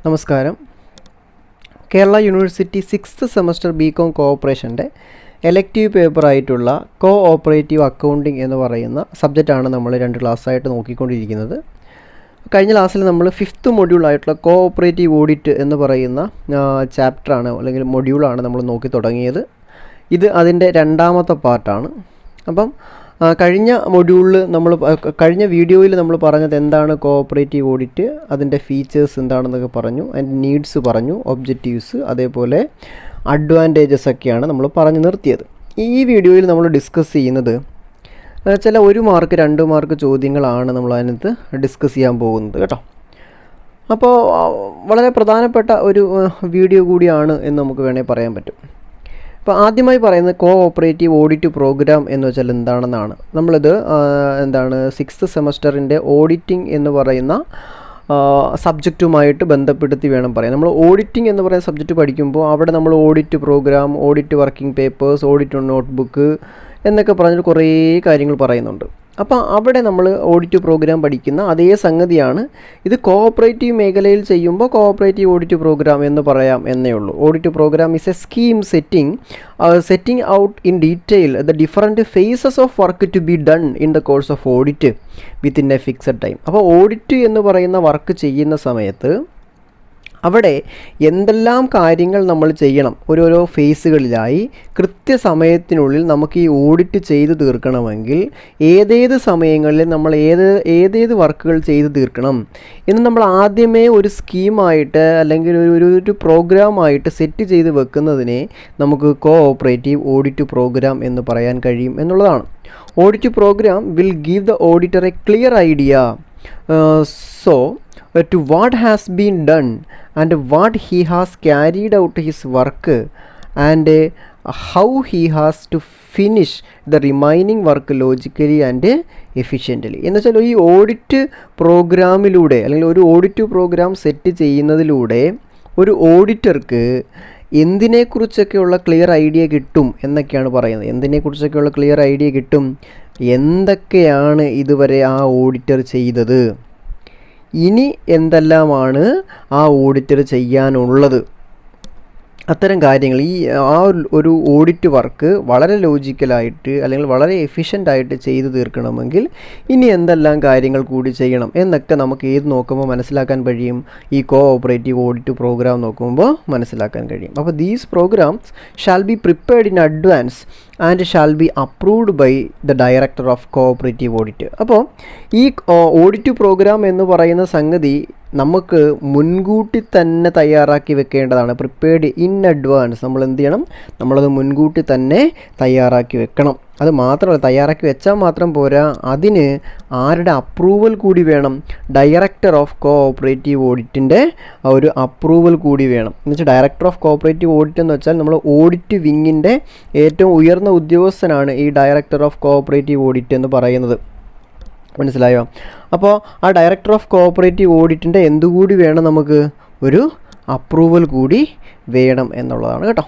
നമസ്കാരം. Kerala university 6th semester BCom കോഓപ്പറേഷൻ്റെ elective പേപ്പറായിട്ടുള്ള കോഓപ്പറേറ്റീവ് അക്കൗണ്ടിങ് എന്ന് പറയുന്ന സബ്ജക്റ്റാണ് നമ്മൾ 2 ക്ലാസ്സായിട്ട് നോക്കിക്കൊണ്ടിരിക്കുന്നത്. കഴിഞ്ഞ ക്ലാസ്സിൽ നമ്മൾ 5th മൊഡ്യൂളായിട്ടുള്ള കോഓപ്പറേറ്റീവ് ഓഡിറ്റ് എന്ന് പറയുന്ന ചാപ്റ്ററാണ് അല്ലെങ്കിൽ മൊഡ്യൂളാണ് നമ്മൾ നോക്കി തുടങ്ങിയത്. ഇത് അതിൻ്റെ 2ാമത്തെ പാർട്ടാണ്. അപ്പം കഴിഞ്ഞ വീഡിയോയിൽ നമ്മൾ പറഞ്ഞത് എന്താണ് കോഓപ്പറേറ്റീവ് ഓഡിറ്റ്, അതിൻ്റെ ഫീച്ചേഴ്സ് എന്താണെന്നൊക്കെ പറഞ്ഞു, അതിൻ്റെ നീഡ്സ് പറഞ്ഞു, ഒബ്ജക്റ്റീവ്സ്, അതേപോലെ അഡ്വാൻറ്റേജസ് ഒക്കെയാണ് നമ്മൾ പറഞ്ഞു നിർത്തിയത്. ഈ വീഡിയോയിൽ നമ്മൾ ഡിസ്കസ് ചെയ്യുന്നത് ചില 1 മാർക്ക് 2 മാർക്ക് ചോദ്യങ്ങളാണ് നമ്മൾ അതിനകത്ത് ഡിസ്കസ് ചെയ്യാൻ പോകുന്നത് കേട്ടോ. അപ്പോൾ വളരെ പ്രധാനപ്പെട്ട ഒരു വീഡിയോ കൂടിയാണ് എന്ന് നമുക്ക് വേണമെങ്കിൽ പറയാൻ പറ്റും. അപ്പോൾ ആദ്യമായി പറയുന്നത് കോഓപ്പറേറ്റീവ് ഓഡിറ്റ് പ്രോഗ്രാം എന്ന് വെച്ചാൽ എന്താണെന്നാണ്. നമ്മളിത് 6th സെമസ്റ്ററിൻ്റെ ഓഡിറ്റിംഗ് എന്ന് പറയുന്ന സബ്ജക്റ്റുമായിട്ട് ബന്ധപ്പെടുത്തി വേണം പറയാൻ. നമ്മൾ ഓഡിറ്റിംഗ് എന്ന് പറയുന്ന സബ്ജക്റ്റ് പഠിക്കുമ്പോൾ അവിടെ നമ്മൾ audit programme, audit working papers, audit notebook എന്നൊക്കെ പറഞ്ഞിട്ട് കുറേ കാര്യങ്ങൾ പറയുന്നുണ്ട്. അപ്പോൾ അവിടെ നമ്മൾ ഓഡിറ്റ് പ്രോഗ്രാം പഠിക്കുന്ന അതേ സംഗതിയാണ് ഇത് കോഓപ്പറേറ്റീവ് മേഖലയിൽ ചെയ്യുമ്പോൾ കോഓപ്പറേറ്റീവ് ഓഡിറ്റ് പ്രോഗ്രാം എന്ന് പറയാം എന്നേ ഉള്ളൂ. Audit programme is a scheme setting out in detail the different phases of work to be done in the course of audit within a fixed time. അപ്പോൾ ഓഡിറ്റ് എന്ന് പറയുന്ന work ചെയ്യുന്ന സമയത്ത് അവിടെ എന്തെല്ലാം കാര്യങ്ങൾ നമ്മൾ ചെയ്യണം, ഓരോരോ ഫേസുകളിലായി കൃത്യസമയത്തിനുള്ളിൽ നമുക്ക് ഈ ഓഡിറ്റ് ചെയ്ത് തീർക്കണമെങ്കിൽ ഏതേത് സമയങ്ങളിൽ നമ്മൾ ഏതേത് വർക്കുകൾ ചെയ്ത് തീർക്കണം എന്ന് നമ്മൾ ആദ്യമേ ഒരു സ്കീമായിട്ട് അല്ലെങ്കിൽ ഒരു പ്രോഗ്രാമായിട്ട് സെറ്റ് ചെയ്ത് വെക്കുന്നതിനെ നമുക്ക് കോഓപ്പറേറ്റീവ് ഓഡിറ്റ് പ്രോഗ്രാം എന്ന് പറയാൻ കഴിയും എന്നുള്ളതാണ്. Audit programme will give the auditor a clear idea to what has been done and what he has carried out his work and how he has to finish the remaining work logically and efficiently. എന്ന് വെച്ചാൽ ഈ audit പ്രോഗ്രാമിലൂടെ അല്ലെങ്കിൽ ഒരു audit programme set ചെയ്യുന്നതിലൂടെ ഒരു ഓഡിറ്റർക്ക് എന്തിനെക്കുറിച്ചൊക്കെയുള്ള clear idea കിട്ടും എന്നൊക്കെയാണ് പറയുന്നത്. എന്തിനെക്കുറിച്ചൊക്കെയുള്ള ക്ലിയർ ഐഡിയ കിട്ടും, എന്തൊക്കെയാണ് ഇതുവരെ ആ ഓഡിറ്റർ ചെയ്തത്, ഇനി എന്തെല്ലാമാണ് ആ ഓഡിറ്റർ ചെയ്യാനുള്ളത്, അത്തരം കാര്യങ്ങൾ ഒരു ഓഡിറ്റ് വർക്ക് വളരെ ലോജിക്കലായിട്ട് അല്ലെങ്കിൽ വളരെ എഫിഷ്യൻ്റായിട്ട് ചെയ്തു തീർക്കണമെങ്കിൽ ഇനി എന്തെല്ലാം കാര്യങ്ങൾ കൂടി ചെയ്യണം എന്നൊക്കെ നമുക്ക് നോക്കുമ്പോൾ മനസ്സിലാക്കാൻ കഴിയും. ഈ കോഓപ്പറേറ്റീവ് ഓഡിറ്റ് പ്രോഗ്രാം നോക്കുമ്പോൾ മനസ്സിലാക്കാൻ കഴിയും. അപ്പോൾ these programmes shall be prepared in advance and shall be approved by the director of cooperative audit. അപ്പോൾ ഈ ഓഡിറ്റ് പ്രോഗ്രാം എന്ന് പറയുന്ന സംഗതി നമുക്ക് മുൻകൂട്ടി തന്നെ തയ്യാറാക്കി വെക്കേണ്ടതാണ്. പ്രിപ്പയർഡ് ഇൻ അഡ്വാൻസ് നമ്മൾ എന്ത് ചെയ്യണം, നമ്മളത് മുൻകൂട്ടി തന്നെ തയ്യാറാക്കി വെക്കണം. അത് മാത്രമല്ല, തയ്യാറാക്കി വെച്ചാൽ മാത്രം പോരാ, അതിന് ആരുടെ അപ്രൂവൽ കൂടി വേണം, ഡയറക്ടർ ഓഫ് കോഓപ്പറേറ്റീവ് ഓഡിറ്റിൻ്റെ ഒരു അപ്രൂവൽ കൂടി വേണം. എന്ന് വെച്ചാൽ ഡയറക്ടർ ഓഫ് കോഓപ്പറേറ്റീവ് ഓഡിറ്റ് എന്ന് വെച്ചാൽ നമ്മൾ ഓഡിറ്റ് വിങ്ങിൻ്റെ ഏറ്റവും ഉയർന്ന ഉദ്യോഗസ്ഥനാണ് ഈ ഡയറക്ടർ ഓഫ് കോഓപ്പറേറ്റീവ് ഓഡിറ്റ് എന്ന് പറയുന്നത്. മനസ്സിലായോ? അപ്പോൾ ആ ഡയറക്ടർ ഓഫ് കോഓപ്പറേറ്റീവ് ഓഡിറ്റിൻ്റെ എന്തുകൂടി വേണം, നമുക്ക് ഒരു അപ്രൂവൽ കൂടി വേണം എന്നുള്ളതാണ് കേട്ടോ.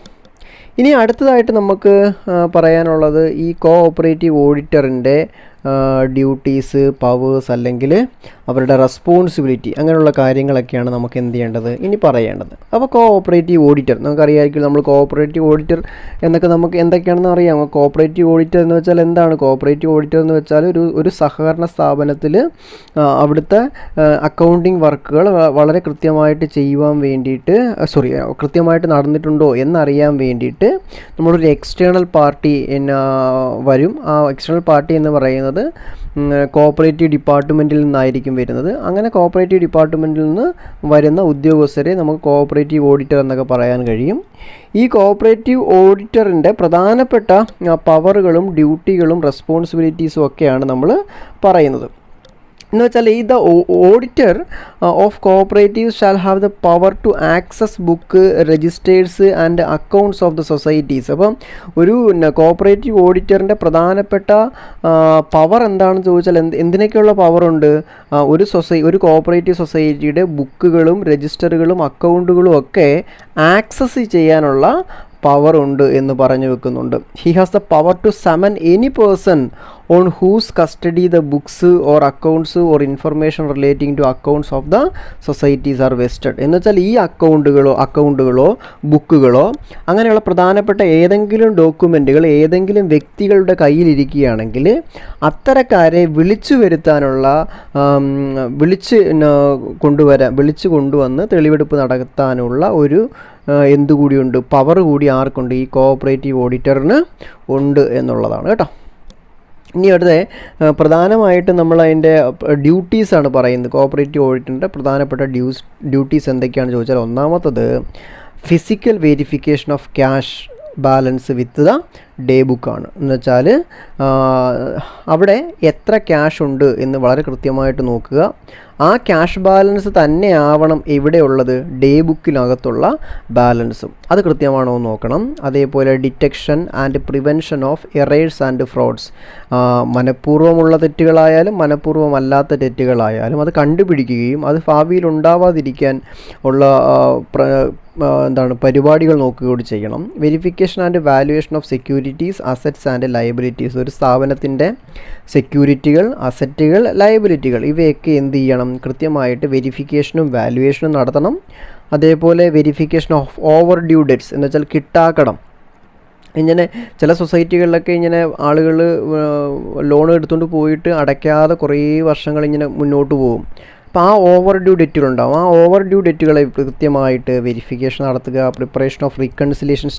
ഇനി അടുത്തതായിട്ട് നമുക്ക് പറയാനുള്ളത് ഈ കോഓപ്പറേറ്റീവ് ഓഡിറ്ററിൻ്റെ ഡ്യൂട്ടീസ്, പവേഴ്സ് അല്ലെങ്കിൽ അവരുടെ റെസ്പോൺസിബിലിറ്റി, അങ്ങനെയുള്ള കാര്യങ്ങളൊക്കെയാണ് നമുക്ക് എന്ത് ചെയ്യേണ്ടത്, ഇനി പറയേണ്ടത്. അപ്പോൾ കോഓപ്പറേറ്റീവ് ഓഡിറ്റർ നമുക്കറിയാമായിരിക്കും. നമ്മൾ കോഓപ്പറേറ്റീവ് ഓഡിറ്റർ എന്നൊക്കെ നമുക്ക് എന്തൊക്കെയാണെന്ന് അറിയാം. കോഓപ്പറേറ്റീവ് ഓഡിറ്റർ എന്ന് വെച്ചാൽ എന്താണ്? കോഓപ്പറേറ്റീവ് ഓഡിറ്റർ എന്ന് വെച്ചാൽ ഒരു സഹകരണ സ്ഥാപനത്തിൽ അവിടുത്തെ അക്കൗണ്ടിങ് വർക്കുകൾ വളരെ കൃത്യമായിട്ട് ചെയ്യുവാൻ വേണ്ടിയിട്ട് കൃത്യമായിട്ട് നടന്നിട്ടുണ്ടോ എന്നറിയാൻ വേണ്ടിയിട്ട് നമ്മളൊരു എക്സ്റ്റേണൽ പാർട്ടി വരും. ആ എക്സ്റ്റേണൽ പാർട്ടി എന്ന് പറയുന്നത് കോഓപ്പറേറ്റീവ് ഡിപ്പാർട്ട്മെൻറ്റിൽ നിന്നായിരിക്കും വരുന്നത്. അങ്ങനെ കോഓപ്പറേറ്റീവ് ഡിപ്പാർട്ട്മെൻറ്റിൽ നിന്ന് വരുന്ന ഉദ്യോഗസ്ഥരെ നമുക്ക് കോഓപ്പറേറ്റീവ് ഓഡിറ്റർ എന്നൊക്കെ പറയാൻ കഴിയും. ഈ കോഓപ്പറേറ്റീവ് ഓഡിറ്ററിൻ്റെ പ്രധാനപ്പെട്ട പവറുകളും ഡ്യൂട്ടികളും റെസ്പോൺസിബിലിറ്റീസും ഒക്കെയാണ് നമ്മൾ പറയുന്നത്. എന്ന് വെച്ചാൽ the auditor of cooperative shall have the power to access book, registers and accounts of the societies. അപ്പം ഒരു കോഓപ്പറേറ്റീവ് ഓഡിറ്ററിൻ്റെ പ്രധാനപ്പെട്ട പവർ എന്താണെന്ന് ചോദിച്ചാൽ എന്തിനൊക്കെയുള്ള പവറുണ്ട്? ഒരു കോഓപ്പറേറ്റീവ് സൊസൈറ്റിയുടെ ബുക്കുകളും രജിസ്റ്ററുകളും അക്കൗണ്ടുകളും ഒക്കെ ആക്സസ് ചെയ്യാനുള്ള പവർ ഉണ്ട് എന്ന് പറഞ്ഞു വെക്കുന്നുണ്ട്. He has the power to summon any person on whose custody the books or accounts or information relating to accounts of the societies are vested. എന്ന് വെച്ചാൽ ഈ അക്കൗണ്ടുകളോ ബുക്കുകളോ അങ്ങനെയുള്ള പ്രധാനപ്പെട്ട ഏതെങ്കിലും ഡോക്യുമെൻറ്റുകൾ ഏതെങ്കിലും വ്യക്തികളുടെ കയ്യിലിരിക്കുകയാണെങ്കിൽ അത്തരക്കാരെ വിളിച്ചു കൊണ്ടുവന്ന് തെളിവെടുപ്പ് നടത്താനുള്ള ഒരു എന്തുകൂടിയുണ്ട്, പവർ കൂടി ആർക്കുണ്ട്, ഈ കോഓപ്പറേറ്റീവ് ഓഡിറ്ററിന് ഉണ്ട് എന്നുള്ളതാണ് കേട്ടോ. ഇനി അടുത്ത പ്രധാനമായിട്ട് നമ്മൾ അതിൻ്റെ ഡ്യൂട്ടീസാണ് പറയുന്നത്. കോഓപ്പറേറ്റീവ് ഓഡിറ്ററിൻ്റെ പ്രധാനപ്പെട്ട ഡ്യൂട്ടീസ് എന്തൊക്കെയാണെന്ന് ചോദിച്ചാൽ, ഒന്നാമത്തത് physical verification of cash balance with the day ബുക്കാണ്. എന്ന് വെച്ചാൽ അവിടെ എത്ര ക്യാഷ് ഉണ്ട് എന്ന് വളരെ കൃത്യമായിട്ട് നോക്കുക. ആ ക്യാഷ് ബാലൻസ് തന്നെ ആവണം എവിടെയുള്ളത്, ഡേ ബുക്കിനകത്തുള്ള ബാലൻസും അത് കൃത്യമാണോ എന്ന് നോക്കണം. അതേപോലെ detection and prevention of errors and frauds, മനഃപൂർവ്വമുള്ള തെറ്റുകളായാലും മനഃപൂർവ്വമല്ലാത്ത തെറ്റുകളായാലും അത് കണ്ടുപിടിക്കുകയും അത് ഭാവിയിൽ ഉണ്ടാവാതിരിക്കാൻ ഉള്ള പരിപാടികൾ നോക്കുകയോട് ചെയ്യണം. Verification and valuation of securities, assets and liabilities, ഒരു സ്ഥാപനത്തിൻ്റെ സെക്യൂരിറ്റികൾ, അസറ്റുകൾ, ലയബിലിറ്റികൾ ഇവയൊക്കെ എന്ത് ചെയ്യണം, കൃത്യമായിട്ട് വെരിഫിക്കേഷനും വാല്യുവേഷനും നടത്തണം. അതേപോലെ verification of over due debts എന്ന് വെച്ചാൽ കിട്ടാക്കടം. ഇങ്ങനെ ചില സൊസൈറ്റികളിലൊക്കെ ഇങ്ങനെ ആളുകൾ ലോൺ എടുത്തുകൊണ്ട് പോയിട്ട് അടയ്ക്കാതെ കുറേ വർഷങ്ങൾ ഇങ്ങനെ മുന്നോട്ട് പോകും. അപ്പോൾ ആ ഓവർ ഡ്യൂ ഡെറ്റുകളുണ്ടാവും. ആ ഓവർ ഡ്യൂ ഡെറ്റുകളെ കൃത്യമായിട്ട് വെരിഫിക്കേഷൻ നടത്തുക. പ്രിപ്പറേഷൻ ഓഫ് റിക്കൺസിലേഷൻ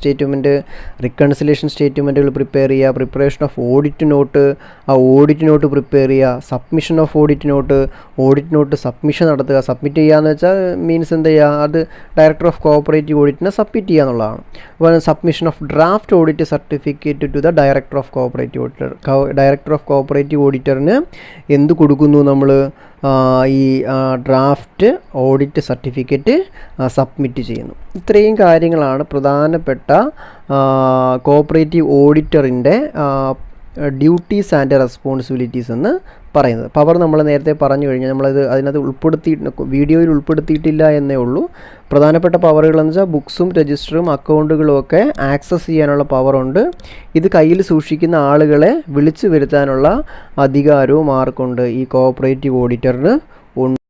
സ്റ്റേറ്റ്മെൻറ്റുകൾ പ്രിപ്പയർ ചെയ്യുക. പ്രിപ്പറേഷൻ ഓഫ് ഓഡിറ്റ് നോട്ട്, ആ ഓഡിറ്റ് നോട്ട് പ്രിപ്പയർ ചെയ്യുക. Submission of audit note submission നടത്തുക. സബ്മിറ്റ് ചെയ്യുക എന്ന് വെച്ചാൽ മീൻസ് എന്താ ചെയ്യുക, അത് ഡയറക്ടർ ഓഫ് കോഓപ്പറേറ്റീവ് ഓഡിറ്റിനെ സബ്മിറ്റ് ചെയ്യുക എന്നുള്ളതാണ്. അപ്പോൾ submission of draft audit certificate to the director of cooperative auditor. Director of cooperative ഓഡിറ്ററിന് എന്ത് കൊടുക്കുന്നു നമ്മൾ, ഈ ഡ്രാഫ്റ്റ് ഓഡിറ്റ് സർട്ടിഫിക്കറ്റ് സബ്മിറ്റ് ചെയ്യുന്നു. ഇത്രയും കാര്യങ്ങളാണ് പ്രധാനപ്പെട്ട കോഓപ്പറേറ്റീവ് ഓഡിറ്ററിൻ്റെ ഡ്യൂട്ടീസ് ആൻഡ് റെസ്പോൺസിബിലിറ്റീസ് എന്ന് പറയുന്നത്. പവർ നമ്മൾ നേരത്തെ പറഞ്ഞു കഴിഞ്ഞാൽ നമ്മളത് അതിനകത്ത് വീഡിയോയിൽ ഉൾപ്പെടുത്തിയിട്ടില്ല എന്നേ ഉള്ളൂ. പ്രധാനപ്പെട്ട പവറുകൾ എന്ന് വെച്ചാൽ ബുക്സും രജിസ്റ്ററും അക്കൗണ്ടുകളും ഒക്കെ ആക്സസ് ചെയ്യാനുള്ള പവറുണ്ട്. ഇത് കയ്യിൽ സൂക്ഷിക്കുന്ന ആളുകളെ വിളിച്ചു വരുത്താനുള്ള അധികാരവും ആർക്കുണ്ട്, ഈ കോഓപ്പറേറ്റീവ് ഓഡിറ്ററിന് ഉണ്ട്.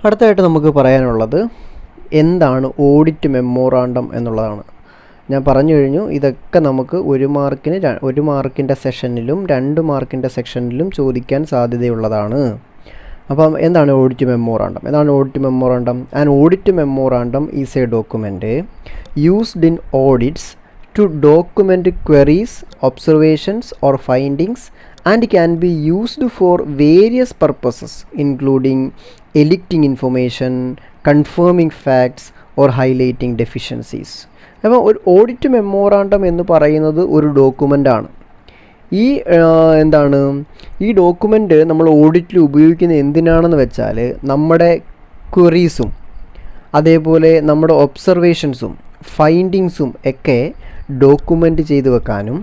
അടുത്തായിട്ട് നമുക്ക് പറയാനുള്ളത് എന്താണ് ഓഡിറ്റ് മെമ്മോറാണ്ടം എന്നുള്ളതാണ്. ഞാൻ പറഞ്ഞു കഴിഞ്ഞു, ഇതൊക്കെ നമുക്ക് 1 മാർക്കിൻ്റെ സെഷനിലും 2 മാർക്കിൻ്റെ സെക്ഷനിലും ചോദിക്കാൻ സാധ്യതയുള്ളതാണ്. അപ്പം എന്താണ് audit memorandum? An audit memorandum is a document used in audits to document queries, observations or findings and can be used for various purposes including eliciting information, confirming facts or highlighting deficiencies. അപ്പോൾ ഒരു audit memorandum എന്ന് പറയുന്നത് ഒരു ഡോക്യുമെൻ്റാണ്. ഈ document നമ്മൾ ഓഡിറ്റിൽ ഉപയോഗിക്കുന്നത് എന്തിനാണെന്ന് വെച്ചാൽ നമ്മുടെ ക്വറീസും അതേപോലെ നമ്മുടെ ഒബ്സർവേഷൻസും ഫൈൻഡിങ്സും ഒക്കെ ഡോക്യുമെൻ്റ് ചെയ്ത് വെക്കാനും,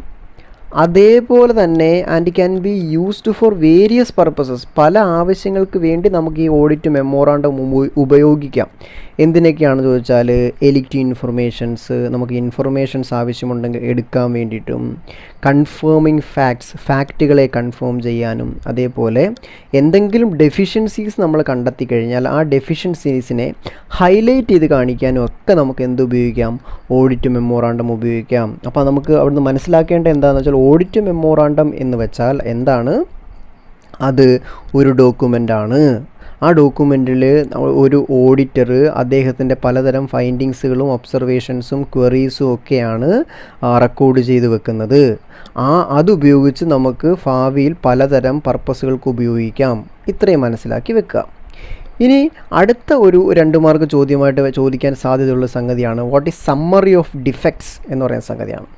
അതേപോലെ തന്നെ and can be used for various purposes, പല ആവശ്യങ്ങൾക്ക് വേണ്ടി നമുക്ക് ഈ ഓഡിറ്റ് മെമ്മോറാണ്ടം ഉപയോഗിക്കാം. എന്തിനൊക്കെയാണെന്ന് ചോദിച്ചാൽ എലിക്റ്റ് ഇൻഫർമേഷൻസ്, നമുക്ക് ഇൻഫർമേഷൻസ് ആവശ്യമുണ്ടെങ്കിൽ എടുക്കാൻ വേണ്ടിയിട്ടും, കൺഫേമിങ് ഫാക്റ്റുകളെ കൺഫേം ചെയ്യാനും, അതേപോലെ എന്തെങ്കിലും ഡെഫിഷ്യൻസീസ് നമ്മൾ കണ്ടെത്തി കഴിഞ്ഞാൽ ആ ഡെഫിഷ്യൻസീസിനെ ഹൈലൈറ്റ് ചെയ്ത് കാണിക്കാനും ഒക്കെ നമുക്ക് എന്ത് ഉപയോഗിക്കാം, ഓഡിറ്റ് മെമ്മോറാണ്ടം ഉപയോഗിക്കാം. അപ്പോൾ നമുക്ക് അവിടുന്ന് മനസ്സിലാക്കേണ്ടത് എന്താണെന്ന് വെച്ചാൽ ഓഡിറ്റ് മെമ്മോറാണ്ടം എന്ന് വെച്ചാൽ എന്താണ്, അത് ഒരു ഡോക്യുമെൻ്റാണ്. ആ ഡോക്യുമെൻറ്റിൽ ഒരു ഓഡിറ്റർ അദ്ദേഹത്തിൻ്റെ പലതരം ഫൈൻഡിങ്സുകളും ഒബ്സർവേഷൻസും ക്വറീസും ഒക്കെയാണ് റെക്കോർഡ് ചെയ്ത് വെക്കുന്നത്. അതുപയോഗിച്ച് നമുക്ക് ഭാവിയിൽ പലതരം പർപ്പസുകൾക്ക് ഉപയോഗിക്കാം. ഇത്രയും മനസ്സിലാക്കി വെക്കുക. ഇനി അടുത്ത ഒരു 2 മാർക്ക് ചോദ്യമായിട്ട് ചോദിക്കാൻ സാധ്യതയുള്ള സംഗതിയാണ് what is summary of defects എന്ന് പറയുന്ന സംഗതിയാണ്.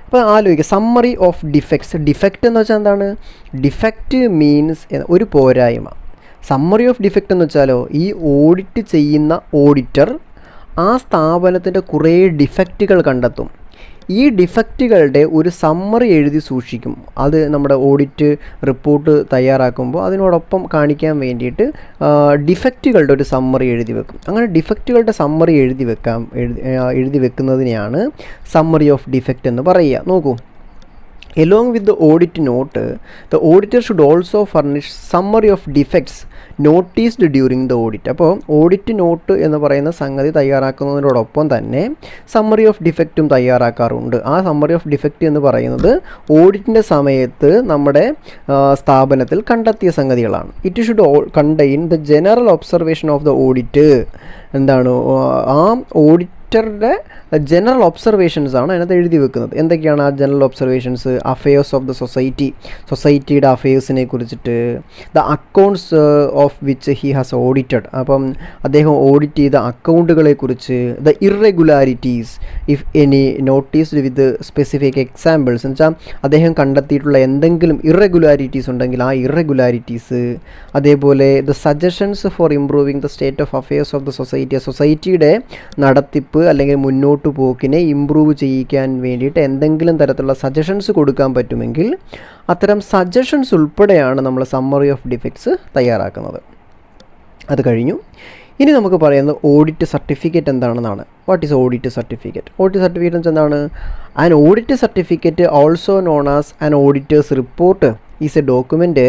അപ്പോൾ ആലോചിക്കുക, സമ്മറി ഓഫ് ഡിഫക്ട്സ്. ഡിഫക്റ്റ് എന്ന് വെച്ചാൽ എന്താണ്? ഡിഫക്റ്റ് മീൻസ് ഒരു പോരായ്മ. സമ്മറി ഓഫ് ഡിഫക്റ്റ് എന്ന് വെച്ചാലോ, ഈ ഓഡിറ്റ് ചെയ്യുന്ന ഓഡിറ്റർ ആ സ്ഥാപനത്തിൻ്റെ കുറേ ഡിഫക്റ്റുകൾ കണ്ടെത്തും. ഈ ഡിഫക്റ്റുകളുടെ ഒരു സമ്മറി എഴുതി സൂക്ഷിക്കും. അത് നമ്മുടെ ഓഡിറ്റ് റിപ്പോർട്ട് തയ്യാറാക്കുമ്പോൾ അതിനോടൊപ്പം കാണിക്കാൻ വേണ്ടിയിട്ട് ഡിഫക്റ്റുകളുടെ ഒരു സമ്മറി എഴുതി വെക്കും. അങ്ങനെ ഡിഫക്റ്റുകളുടെ സമ്മറി എഴുതി വെക്കുന്നതിനെയാണ് സമ്മറി ഓഫ് ഡിഫക്റ്റ് എന്ന് പറയുക. നോക്കൂ, Along with the audit note, the auditor should also furnish summary of defects noticed during the audit. അപ്പോൾ ഓഡിറ്റ് നോട്ട് എന്ന് പറയുന്ന സംഗതി തയ്യാറാക്കുന്നതിനോടൊപ്പം തന്നെ സമ്മറി ഓഫ് ഡിഫക്റ്റും തയ്യാറാക്കാറുണ്ട്. ആ സമ്മറി ഓഫ് ഡിഫക്റ്റ് എന്ന് പറയുന്നത് ഓഡിറ്റിൻ്റെ സമയത്ത് നമ്മുടെ സ്ഥാപനത്തിൽ കണ്ടെത്തിയ സംഗതികളാണ്. It should contain the general observation of the audit. എന്താണ് ആ ഓഡിറ്ററുടെ ജനറൽ ഒബ്സർവേഷൻസ് ആണ് അതിനകത്ത് എഴുതി വെക്കുന്നത്. എന്തൊക്കെയാണ് ആ general observations? Affairs of the സൊസൈറ്റിയുടെ അഫയേഴ്സിനെ കുറിച്ചിട്ട്, the accounts of which he has audited, അപ്പം അദ്ദേഹം ഓഡിറ്റ് ചെയ്ത അക്കൗണ്ടുകളെ കുറിച്ച്, the irregularities if any noticed with specific examples, എന്ന് വെച്ചാൽ അദ്ദേഹം കണ്ടെത്തിയിട്ടുള്ള എന്തെങ്കിലും ഇറെഗുലാരിറ്റീസ് ഉണ്ടെങ്കിൽ ആ ഇറെഗുലാരിറ്റീസ്, അതേപോലെ the suggestions for improving the state of affairs of the സൊസൈറ്റിയുടെ നടത്തിപ്പ് അല്ലെങ്കിൽ മുന്നോട്ട് പോക്കിനെ ഇംപ്രൂവ് ചെയ്യിക്കാൻ വേണ്ടിയിട്ട് എന്തെങ്കിലും തരത്തിലുള്ള സജഷൻസ് കൊടുക്കാൻ പറ്റുമെങ്കിൽ അത്തരം സജഷൻസ് ഉൾപ്പെടെയാണ് നമ്മൾ സമ്മറി ഓഫ് ഡിഫക്ട്സ് തയ്യാറാക്കുന്നത്. അത് കഴിഞ്ഞു. ഇനി നമുക്ക് പറയുന്നത് ഓഡിറ്റ് സർട്ടിഫിക്കറ്റ് എന്താണെന്നാണ്. What is audit certificate? Audit certificate എന്താണ്? An audit certificate, also known as an auditor's report, is a document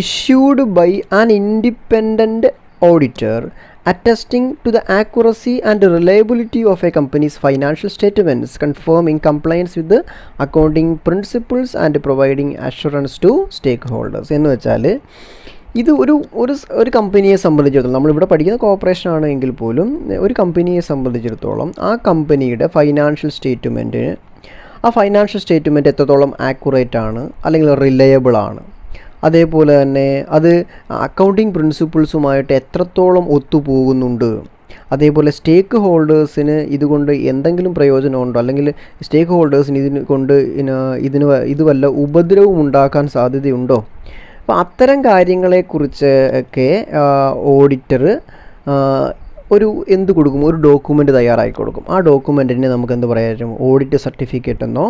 issued by an independent auditor attesting to the accuracy and reliability of a company's financial statements, confirming compliance with the accounting principles and providing assurance to stakeholders. എന്ന് വെച്ചാൽ ഇത് ഒരു കമ്പനിയെ സംബന്ധിച്ചിടത്തോളം, നമ്മളിവിടെ പഠിക്കുന്ന corporation ആണെങ്കിൽ പോലും ഒരു കമ്പനിയെ സംബന്ധിച്ചിടത്തോളം ആ കമ്പനിയുടെ ഫൈനാൻഷ്യൽ സ്റ്റേറ്റ്മെൻറ്റ്, ആ ഫൈനാൻഷ്യൽ സ്റ്റേറ്റ്മെൻറ്റ് എത്രത്തോളം ആക്യുറേറ്റ് ആണ് അല്ലെങ്കിൽ റിലയബിൾ ആണ്, അതേപോലെ തന്നെ അത് അക്കൗണ്ടിങ് പ്രിൻസിപ്പിൾസുമായിട്ട് എത്രത്തോളം ഒത്തുപോകുന്നുണ്ട്, അതേപോലെ സ്റ്റേക്ക് ഹോൾഡേഴ്സിന് ഇതുകൊണ്ട് എന്തെങ്കിലും പ്രയോജനമുണ്ടോ, അല്ലെങ്കിൽ സ്റ്റേക്ക് ഹോൾഡേഴ്സിന് ഇത് വല്ല ഉപദ്രവവും ഉണ്ടാക്കാൻ സാധ്യതയുണ്ടോ. അപ്പോൾ അത്തരം കാര്യങ്ങളെക്കുറിച്ച് ഒക്കെ ഓഡിറ്റർ എന്ത് കൊടുക്കും? ഒരു ഡോക്യുമെൻ്റ് തയ്യാറാക്കി കൊടുക്കും. ആ ഡോക്യുമെൻറ്റിനെ നമുക്ക് എന്ത് പറയാൻ? ഓഡിറ്റ് സർട്ടിഫിക്കറ്റ് എന്നോ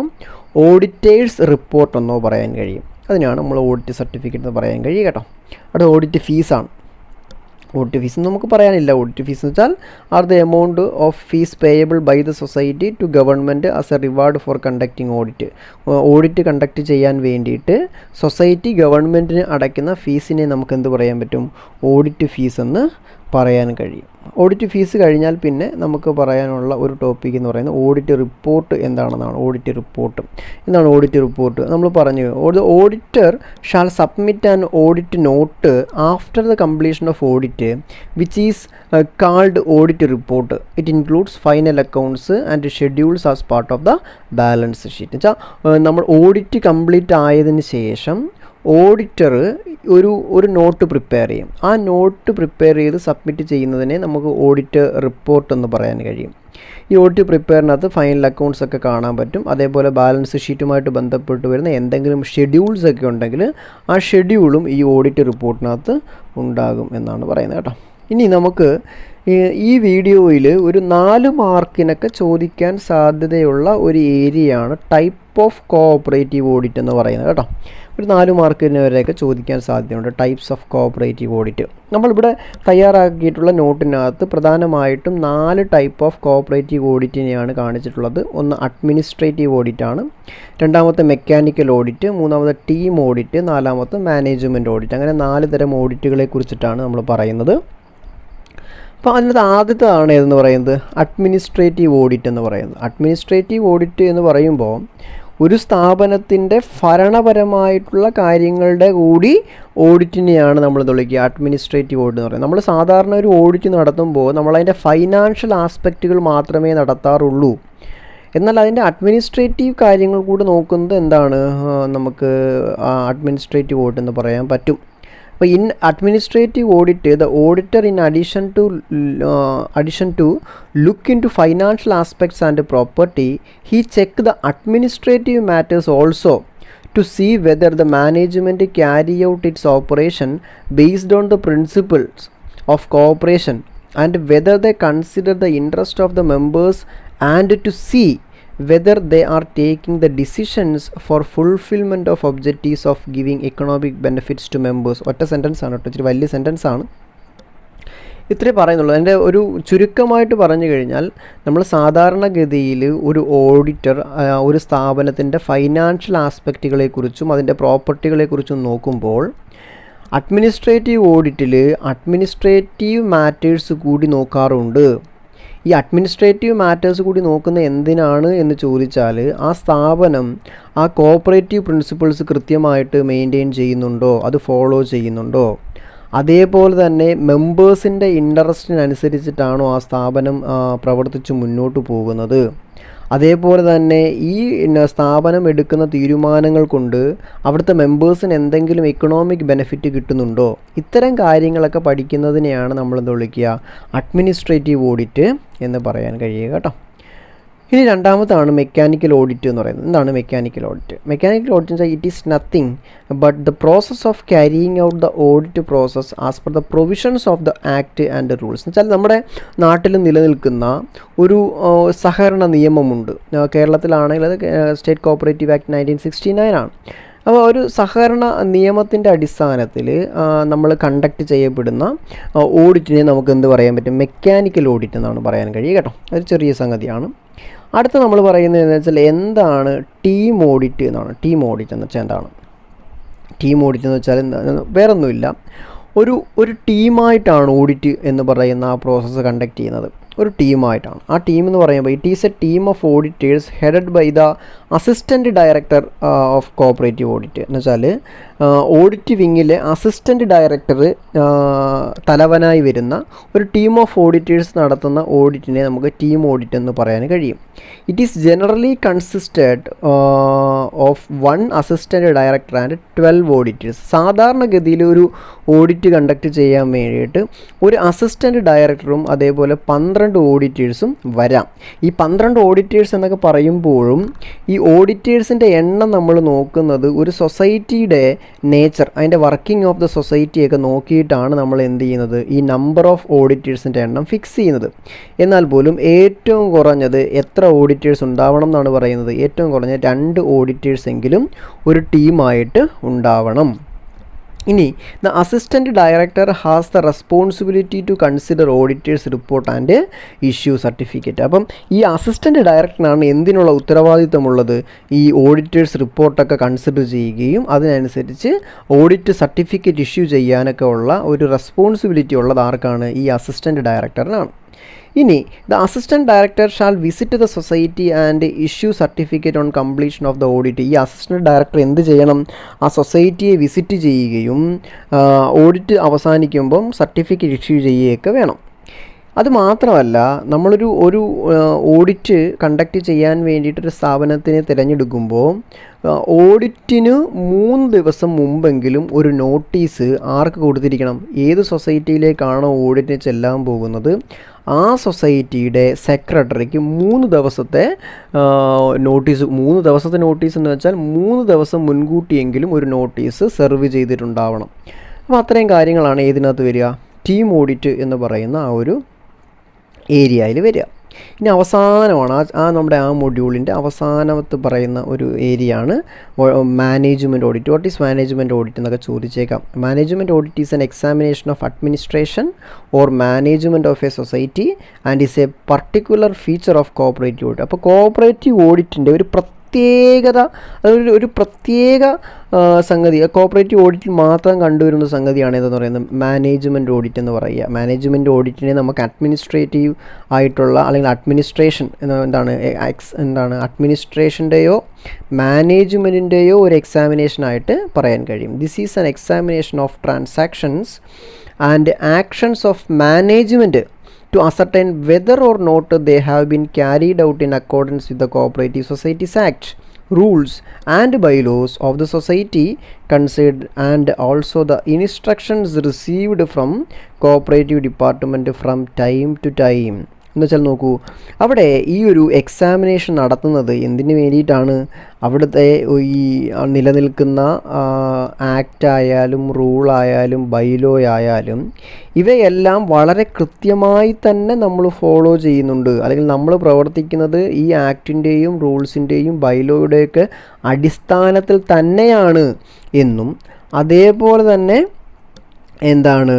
ഓഡിറ്റേഴ്സ് റിപ്പോർട്ട് എന്നോ പറയാൻ കഴിയും. അതിനാണ് നമ്മൾ ഓഡിറ്റ് സർട്ടിഫിക്കറ്റ് എന്ന് പറയാൻ കഴിയും കേട്ടോ. അവിടെ ഓഡിറ്റ് ഫീസാണ്. ഓഡിറ്റ് ഫീസ് നമുക്ക് പറയാനില്ല. ഓഡിറ്റ് ഫീസ് എന്ന് വെച്ചാൽ are the amount of fees payable by the society to government as a reward for conducting audit. Audit conduct ചെയ്യാൻ വേണ്ടിയിട്ട് സൊസൈറ്റി ഗവൺമെൻറ്റിന് അടയ്ക്കുന്ന ഫീസിനെ നമുക്ക് എന്ത് പറയാൻ പറ്റും? ഓഡിറ്റ് ഫീസ് എന്ന് പറയാൻ കഴിയും. ഓഡിറ്റ് ഫീസ് കഴിഞ്ഞാൽ പിന്നെ നമുക്ക് പറയാനുള്ള ഒരു ടോപ്പിക് എന്ന് പറയുന്നത് ഓഡിറ്റ് റിപ്പോർട്ട് എന്താണെന്നാണ്. ഓഡിറ്റ് റിപ്പോർട്ട് എന്താണ്? ഓഡിറ്റ് റിപ്പോർട്ട് നമ്മൾ പറഞ്ഞു, auditor shall submit an audit not after the completion of audit which is called audit report. It includes final accounts and schedules as part of the balance sheet. വെച്ചാൽ നമ്മൾ audit complete ആയതിന് ശേഷം auditor ഒരു not prepare ചെയ്യും. ആ not prepare ചെയ്ത് submit ചെയ്യുന്നതിനെ നമുക്ക് ഓഡിറ്റ് റിപ്പോർട്ട് എന്ന് പറയാൻ കഴിയും. ഈ ഓഡിറ്റ് പ്രിപ്പയറിനകത്ത് ഫൈനൽ അക്കൗണ്ട്സ് ഒക്കെ കാണാൻ പറ്റും. അതേപോലെ ബാലൻസ് ഷീറ്റുമായിട്ട് ബന്ധപ്പെട്ട് വരുന്ന എന്തെങ്കിലും ഷെഡ്യൂൾസ് ഒക്കെ ഉണ്ടെങ്കിൽ ആ ഷെഡ്യൂളും ഈ ഓഡിറ്റ് റിപ്പോർട്ടിനകത്ത് ഉണ്ടാകും എന്നാണ് പറയുന്നത് കേട്ടോ. ഇനി നമുക്ക് ഈ വീഡിയോയിൽ ഒരു 4 മാർക്കിനൊക്കെ ചോദിക്കാൻ സാധ്യതയുള്ള ഒരു ഏരിയയാണ് ടൈപ്പ് ഓഫ് കോഓപ്പറേറ്റീവ് ഓഡിറ്റ് എന്ന് പറയുന്നത് കേട്ടോ. ഒരു 4 മാർക്കിന് വരെയൊക്കെ ചോദിക്കാൻ സാധ്യതയുണ്ട്. ടൈപ്സ് ഓഫ് കോഓപ്പറേറ്റീവ് ഓഡിറ്റ് നമ്മളിവിടെ തയ്യാറാക്കിയിട്ടുള്ള നോട്ടിനകത്ത് പ്രധാനമായിട്ടും 4 ടൈപ്പ് ഓഫ് കോഓപ്പറേറ്റീവ് ഓഡിറ്റിനെയാണ് കാണിച്ചിട്ടുള്ളത്. ഒന്ന് അഡ്മിനിസ്ട്രേറ്റീവ് ഓഡിറ്റാണ്, രണ്ടാമത്തെ മെക്കാനിക്കൽ ഓഡിറ്റ്, മൂന്നാമത്തെ ടീം ഓഡിറ്റ്, നാലാമത്തെ മാനേജ്മെൻറ്റ് ഓഡിറ്റ്. അങ്ങനെ 4 തരം ഓഡിറ്റുകളെ കുറിച്ചിട്ടാണ് നമ്മൾ പറയുന്നത്. അപ്പോൾ അതിനകത്ത് ആദ്യത്തേതാണ് ഏതെന്ന് പറയുന്നത് അഡ്മിനിസ്ട്രേറ്റീവ് ഓഡിറ്റ് എന്ന് പറയുന്നത്. അഡ്മിനിസ്ട്രേറ്റീവ് ഓഡിറ്റ് എന്ന് പറയുമ്പോൾ ഒരു സ്ഥാപനത്തിൻ്റെ ഭരണപരമായിട്ടുള്ള കാര്യങ്ങളുടെ കൂടി ഓഡിറ്റിനെയാണ് നമ്മൾ വിളിക്കുക അഡ്മിനിസ്ട്രേറ്റീവ് ഓഡിറ്റ് എന്ന് പറയുന്നത്. നമ്മൾ സാധാരണ ഒരു ഓഡിറ്റ് നടത്തുമ്പോൾ നമ്മളതിൻ്റെ ഫൈനാൻഷ്യൽ ആസ്പെക്റ്റുകൾ മാത്രമേ നടത്താറുള്ളൂ. എന്നാൽ അതിൻ്റെ അഡ്മിനിസ്ട്രേറ്റീവ് കാര്യങ്ങൾ കൂടി നോക്കുന്നത് എന്താണ്, നമുക്ക് അഡ്മിനിസ്ട്രേറ്റീവ് ഓഡിറ്റ് എന്ന് പറയാൻ പറ്റും. അപ്പോൾ in administrative audit the auditor in addition to look into financial aspects and property he check the administrative matters also to see whether the management carry out its operation based on the principles of cooperation and whether they consider the interest of the members and to see whether they are taking the decisions for fulfillment of objectives of giving economic benefits to members. ഒറ്റ sentence ആണ് കേട്ടോ, ഇച്ചിരി വലിയ sentence ആണ്. ഇത്രേ പറയുന്നുള്ളൂ. എൻ്റെ ഒരു ചുരുക്കമായിട്ട് പറഞ്ഞു കഴിഞ്ഞാൽ നമ്മൾ സാധാരണഗതിയിൽ ഒരു ഓഡിറ്റർ ഒരു സ്ഥാപനത്തിൻ്റെ ഫൈനാൻഷ്യൽ ആസ്പെക്റ്റുകളെക്കുറിച്ചും അതിൻ്റെ പ്രോപ്പർട്ടികളെക്കുറിച്ചും നോക്കുമ്പോൾ അഡ്മിനിസ്ട്രേറ്റീവ് ഓഡിറ്റിൽ അഡ്മിനിസ്ട്രേറ്റീവ് മാറ്റേഴ്സ് കൂടി നോക്കാറുണ്ട്. ഈ അഡ്മിനിസ്ട്രേറ്റീവ് മാറ്റേഴ്സ് കൂടി നോക്കുന്ന എന്തിനാണ് എന്ന് ചോദിച്ചാൽ ആ സ്ഥാപനം ആ കോപ്പറേറ്റീവ് പ്രിൻസിപ്പിൾസ് കൃത്യമായിട്ട് മെയിൻറ്റെയിൻ ചെയ്യുന്നുണ്ടോ, അത് ഫോളോ ചെയ്യുന്നുണ്ടോ, അതേപോലെ തന്നെ മെമ്പേഴ്സിൻ്റെ ഇൻട്രസ്റ്റിനനുസരിച്ചിട്ടാണോ ആ സ്ഥാപനം പ്രവർത്തിച്ച് മുന്നോട്ട് പോകുന്നത്, അതേപോലെ തന്നെ ഈ സ്ഥാപനം എടുക്കുന്ന തീരുമാനങ്ങൾ കൊണ്ട് അവിടുത്തെ മെമ്പേഴ്സിന് എന്തെങ്കിലും എക്കണോമിക് ബെനിഫിറ്റ് കിട്ടുന്നുണ്ടോ, ഇത്തരം കാര്യങ്ങളൊക്കെ പഠിക്കുന്നതിനെയാണ് നമ്മളെന്ത് വിളിക്കുക, അഡ്മിനിസ്ട്രേറ്റീവ് ഓഡിറ്റ് എന്ന് പറയാൻ കഴിയുക കേട്ടോ. ഇനി രണ്ടാമതാണ് മെക്കാനിക്കൽ ഓഡിറ്റ് എന്ന് പറയുന്നത്. എന്താണ് മെക്കാനിക്കൽ ഓഡിറ്റ്? മെക്കാനിക്കൽ ഓഡിറ്റ് എന്ന് വെച്ചാൽ it is nothing but the process of carrying out the audit process as per the provisions of the act and rules. എന്ന് വെച്ചാൽ നമ്മുടെ നാട്ടിൽ നിലനിൽക്കുന്ന ഒരു സഹകരണ നിയമമുണ്ട്. കേരളത്തിലാണെങ്കിൽ അത് സ്റ്റേറ്റ് കോപ്പറേറ്റീവ് ആക്ട് 1969 ആണ്. അപ്പോൾ ഒരു സഹകരണ നിയമത്തിൻ്റെ അടിസ്ഥാനത്തിൽ നമ്മൾ കണ്ടക്ട് ചെയ്യപ്പെടുന്ന ഓഡിറ്റിനെ നമുക്ക് എന്ത് പറയാൻ പറ്റും, മെക്കാനിക്കൽ ഓഡിറ്റ് എന്നാണ് പറയാൻ കഴിയുക കേട്ടോ. ഒരു ചെറിയ സംഗതിയാണ്. അടുത്ത നമ്മൾ പറയുന്നത് എന്ന് വെച്ചാൽ എന്താണ് ടീം ഓഡിറ്റ് എന്നാണ്. ടീം ഓഡിറ്റ് എന്ന് വെച്ചാൽ എന്താണ്? ടീം ഓഡിറ്റ് എന്ന് വെച്ചാൽ വേറൊന്നുമില്ല, ഒരു ടീമായിട്ടാണ് ഓഡിറ്റ് എന്ന് പറയുന്ന ആ പ്രോസസ്സ് കണ്ടക്ട് ചെയ്യുന്നത്. ഒരു ടീമായിട്ടാണ്. ആ ടീം എന്ന് പറയുമ്പോൾ it is a team of auditors headed by the assistant director of cooperative audit. എന്ന് വെച്ചാൽ ഓഡിറ്റ് വിങ്ങിലെ അസിസ്റ്റൻറ്റ് ഡയറക്ടർ തലവനായി വരുന്ന ഒരു ടീം ഓഫ് ഓഡിറ്റേഴ്സ് നടത്തുന്ന ഓഡിറ്റിനെ നമുക്ക് ടീം ഓഡിറ്റ് എന്ന് പറയാൻ കഴിയും. It is generally consisted of 1 assistant director and 12 auditors. സാധാരണഗതിയിൽ ഒരു ഓഡിറ്റ് കണ്ടക്ട് ചെയ്യാൻ വേണ്ടിയിട്ട് ഒരു അസിസ്റ്റൻറ്റ് ഡയറക്ടറും അതേപോലെ 12 ഓഡിറ്റേഴ്സും വരാം. ഈ 12 ഓഡിറ്റേഴ്സ് എന്നൊക്കെ പറയുമ്പോഴും ഈ ഓഡിറ്റേഴ്സിൻ്റെ എണ്ണം നമ്മൾ നോക്കുന്നത് ഒരു സൊസൈറ്റിയുടെ നേച്ചർ, അതിൻ്റെ വർക്കിംഗ് ഓഫ് ദ സൊസൈറ്റിയൊക്കെ നോക്കിയിട്ടാണ് നമ്മൾ എന്ത് ചെയ്യുന്നത്, ഈ നമ്പർ ഓഫ് ഓഡിറ്റേഴ്സിൻ്റെ എണ്ണം ഫിക്സ് ചെയ്യുന്നത്. എന്നാൽ പോലും ഏറ്റവും കുറഞ്ഞത് എത്ര ഓഡിറ്റേഴ്സ് ഉണ്ടാവണം എന്നാണ് പറയുന്നത്, ഏറ്റവും കുറഞ്ഞ 2 ഓഡിറ്റേഴ്സ് എങ്കിലും ഒരു ടീമായിട്ട് ഉണ്ടാവണം. ഇനി the assistant director has the responsibility to consider auditors report and issue certificate. അപ്പം ഈ അസിസ്റ്റൻറ്റ് ഡയറക്ടറിനാണ് എന്തിനുള്ള ഉത്തരവാദിത്തമുള്ളത്, ഈ ഓഡിറ്റേഴ്സ് റിപ്പോർട്ടൊക്കെ കൺസിഡർ ചെയ്യുകയും അതിനനുസരിച്ച് ഓഡിറ്റ് സർട്ടിഫിക്കറ്റ് ഇഷ്യൂ ചെയ്യാനൊക്കെ ഉള്ള ഒരു റെസ്പോൺസിബിലിറ്റി ഉള്ളത് ആർക്കാണ്, ഈ അസിസ്റ്റൻറ്റ് ഡയറക്ടറിനാണ്. ഇനി the assistant director shall visit the society and issue certificate on completion of the audit. ഈ അസിസ്റ്റൻറ്റ് ഡയറക്ടർ എന്ത് ചെയ്യണം, ആ സൊസൈറ്റിയെ വിസിറ്റ് ചെയ്യുകയും ഓഡിറ്റ് അവസാനിക്കുമ്പം സർട്ടിഫിക്കറ്റ് ഇഷ്യൂ ചെയ്യുകയൊക്കെ വേണം. അതുമാത്രമല്ല, നമ്മളൊരു ഓഡിറ്റ് കണ്ടക്ട് ചെയ്യാൻ വേണ്ടിയിട്ടൊരു സ്ഥാപനത്തിനെ തിരഞ്ഞെടുക്കുമ്പോൾ ഓഡിറ്റിന് 3 ദിവസം മുമ്പെങ്കിലും ഒരു നോട്ടീസ് ആർക്ക് കൊടുത്തിരിക്കണം, ഏത് സൊസൈറ്റിയിലേക്കാണോ ഓഡിറ്റിന് ചെല്ലാൻ പോകുന്നത് ആ സൊസൈറ്റിയുടെ സെക്രട്ടറിക്ക് 3 ദിവസത്തെ നോട്ടീസ്. 3 ദിവസത്തെ നോട്ടീസ് എന്ന് വെച്ചാൽ 3 ദിവസം മുൻകൂട്ടിയെങ്കിലും ഒരു നോട്ടീസ് സെർവ് ചെയ്തിട്ടുണ്ടാവണം. അപ്പോൾ അത്രയും കാര്യങ്ങളാണ് ഇതിനകത്ത് വരിക, ടീം ഓഡിറ്റ് എന്ന് പറയുന്ന ആ ഒരു ഏരിയയിൽ വരിക. ഇനി അവസാനമാണ് നമ്മുടെ ആ മൊഡ്യൂളിൻ്റെ അവസാനത്ത് പറയുന്ന ഒരു ഏരിയയാണ് management audit. What is management audit എന്നൊക്കെ ചോദിച്ചേക്കാം. Management audit is N examination of administration or management of A society and is A particular feature of cooperative audit. അപ്പോൾ കോപ്പറേറ്റീവ് ഓഡിറ്റിൻ്റെ ഒരു പ്രത്യേകത, ഒരു പ്രത്യേക സംഗതി കോപ്പറേറ്റീവ് ഓഡിറ്റിൽ മാത്രം കണ്ടുവരുന്ന സംഗതിയാണ് ഇതെന്ന് പറയുന്നത് മാനേജ്മെൻറ്റ് ഓഡിറ്റ് എന്ന് പറയുക. മാനേജ്മെൻറ്റ് ഓഡിറ്റിനെ നമുക്ക് അഡ്മിനിസ്ട്രേറ്റീവ് ആയിട്ടുള്ള അല്ലെങ്കിൽ അഡ്മിനിസ്ട്രേഷൻ എന്താണ് അഡ്മിനിസ്ട്രേഷൻ്റെയോ മാനേജ്മെൻറ്റിൻ്റെയോ ഒരു എക്സാമിനേഷനായിട്ട് പറയാൻ കഴിയും. This is an examination of transactions and actions of management to ascertain whether or not they have been carried out in accordance with the Cooperative Societies Act, rules and bylaws of the society concerned, and also the instructions received from cooperative department from time to time. എന്ന് വെച്ചാൽ നോക്കൂ, അവിടെ ഈ ഒരു examination നടത്തുന്നത് എന്തിനു വേണ്ടിയിട്ടാണ്, അവിടുത്തെ ഈ നിലനിൽക്കുന്ന ആക്റ്റായാലും റൂളായാലും ബൈലോ ആയാലും ഇവയെല്ലാം വളരെ കൃത്യമായി തന്നെ നമ്മൾ ഫോളോ ചെയ്യുന്നുണ്ട്, അല്ലെങ്കിൽ നമ്മൾ പ്രവർത്തിക്കുന്നത് ഈ ആക്ടിൻ്റെയും റൂൾസിൻ്റെയും ബൈലോയുടെയൊക്കെ അടിസ്ഥാനത്തിൽ തന്നെയാണ് എന്നും, അതേപോലെ തന്നെ എന്താണ്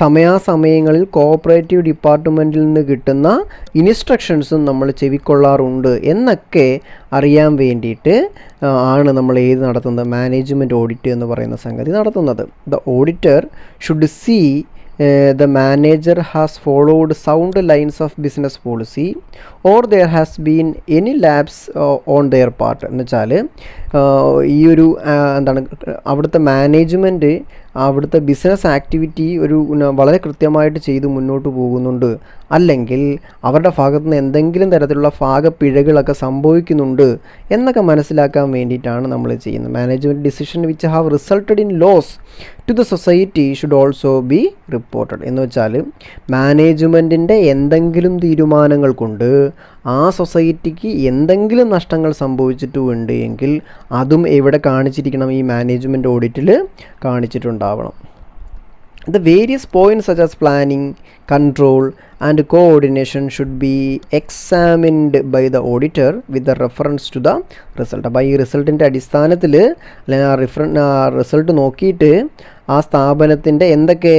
സമയാസമയങ്ങളിൽ കോഓപ്പറേറ്റീവ് ഡിപ്പാർട്ട്മെൻറ്റിൽ നിന്ന് കിട്ടുന്ന ഇൻസ്ട്രക്ഷൻസും നമ്മൾ ചെവിക്കൊള്ളാറുണ്ട് എന്നൊക്കെ അറിയാൻ വേണ്ടിയിട്ട് ആണ് നമ്മൾ ഏത് നടത്തുന്നത്, മാനേജ്മെൻറ്റ് ഓഡിറ്റ് എന്ന് പറയുന്ന സംഗതി നടത്തുന്നത്. The auditor should see the manager has followed sound lines of business policy or there has been any lapse on their part. എന്ന് വെച്ചാൽ ഈ ഒരു എന്താണ് അവിടുത്തെ മാനേജ്മെൻറ്റ് അവിടുത്തെ ബിസിനസ് ആക്ടിവിറ്റി ഒരു വളരെ കൃത്യമായിട്ട് ചെയ്ത് മുന്നോട്ട് പോകുന്നുണ്ട്, അല്ലെങ്കിൽ അവരുടെ ഭാഗത്തു നിന്ന് എന്തെങ്കിലും തരത്തിലുള്ള ഭാഗപ്പിഴകളൊക്കെ സംഭവിക്കുന്നുണ്ട് എന്നൊക്കെ മനസ്സിലാക്കാൻ വേണ്ടിയിട്ടാണ് നമ്മൾ ചെയ്യുന്നത്. Management decision which have resulted in loss to the society should also be reported. എന്ന് വെച്ചാൽ മാനേജ്മെൻറ്റിൻ്റെ എന്തെങ്കിലും തീരുമാനങ്ങൾ കൊണ്ട് ആ സൊസൈറ്റിക്ക് എന്തെങ്കിലും നഷ്ടങ്ങൾ സംഭവിച്ചിട്ടുണ്ട് എങ്കിൽ അതും എവിടെ കാണിച്ചിരിക്കണം, ഈ management ഓഡിറ്റിൽ കാണിച്ചിട്ടുണ്ടാവണം. The various points such as planning, control and coordination should be examined by the auditor with the reference to the result. അപ്പോൾ ഈ റിസൾട്ടിൻ്റെ അടിസ്ഥാനത്തിൽ അല്ലെങ്കിൽ റിസൾട്ട് നോക്കിയിട്ട് ആ സ്ഥാപനത്തിൻ്റെ എന്തൊക്കെ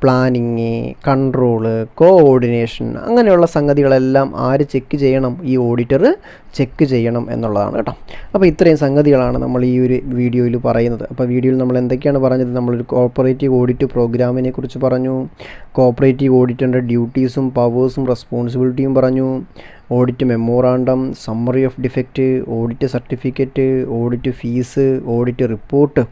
പ്ലാനിങ്, കൺട്രോള്, കോഓർഡിനേഷൻ അങ്ങനെയുള്ള സംഗതികളെല്ലാം ആര് ചെക്ക് ചെയ്യണം, ഈ ഓഡിറ്റർ ചെക്ക് ചെയ്യണം എന്നുള്ളതാണ് കേട്ടോ. അപ്പോൾ ഇത്രയും സംഗതികളാണ് നമ്മൾ ഈ ഒരു വീഡിയോയിൽ പറയുന്നത്. അപ്പോൾ വീഡിയോയിൽ നമ്മൾ എന്തൊക്കെയാണ് പറഞ്ഞത്, നമ്മളൊരു കോർപ്പറേറ്റീവ് ഓഡിറ്റ് പ്രോഗ്രാമിനെ കുറിച്ച് പറഞ്ഞു, കോർപ്പറേറ്റീവ് ഓഡിറ്ററിൻ്റെ ഡ്യൂട്ടീസും പവേഴ്സും റെസ്പോൺസിബിലിറ്റിയും പറഞ്ഞു, audit memorandum, summary of defect, audit certificate, audit fees, audit report.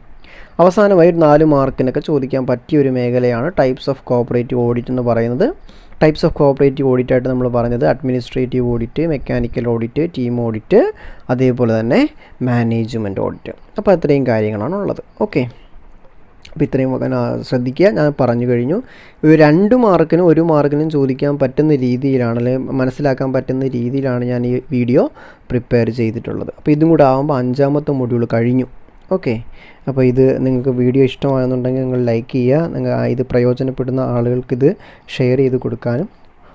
അവസാനമായി 4 മാർക്കിനൊക്കെ ചോദിക്കാൻ പറ്റിയ ഒരു മേഖലയാണ് ടൈപ്സ് ഓഫ് കോഓപ്പറേറ്റീവ് ഓഡിറ്റ് എന്ന് പറയുന്നത്. ടൈപ്സ് ഓഫ് കോഓപ്പറേറ്റീവ് ഓഡിറ്റായിട്ട് നമ്മൾ പറഞ്ഞത് administrative audit, mechanical audit, team audit, അതേപോലെ തന്നെ മാനേജ്മെൻറ്റ് ഓഡിറ്റ്. അപ്പോൾ അത്രയും കാര്യങ്ങളാണ് ഉള്ളത്. ഓക്കെ, അപ്പോൾ ഇത്രയും ശ്രദ്ധിക്കുക. ഞാൻ പറഞ്ഞു കഴിഞ്ഞു, 2 മാർക്കിനും 1 മാർക്കിനും ചോദിക്കാൻ പറ്റുന്ന രീതിയിലാണ്, അല്ലെങ്കിൽ മനസ്സിലാക്കാൻ പറ്റുന്ന രീതിയിലാണ് ഞാൻ ഈ വീഡിയോ പ്രിപ്പയർ ചെയ്തിട്ടുള്ളത്. അപ്പോൾ ഇതും കൂടെ ആകുമ്പോൾ 5ാമത്തെ മൊഡ്യൂൾ കഴിഞ്ഞു. ഓക്കെ, അപ്പോൾ ഇത് നിങ്ങൾക്ക് വീഡിയോ ഇഷ്ടമായെന്നുണ്ടെങ്കിൽ നിങ്ങൾ ലൈക്ക് ചെയ്യുക, ഇത് പ്രയോജനപ്പെടുന്ന ആളുകൾക്കിത് ഷെയർ ചെയ്ത് കൊടുക്കാനും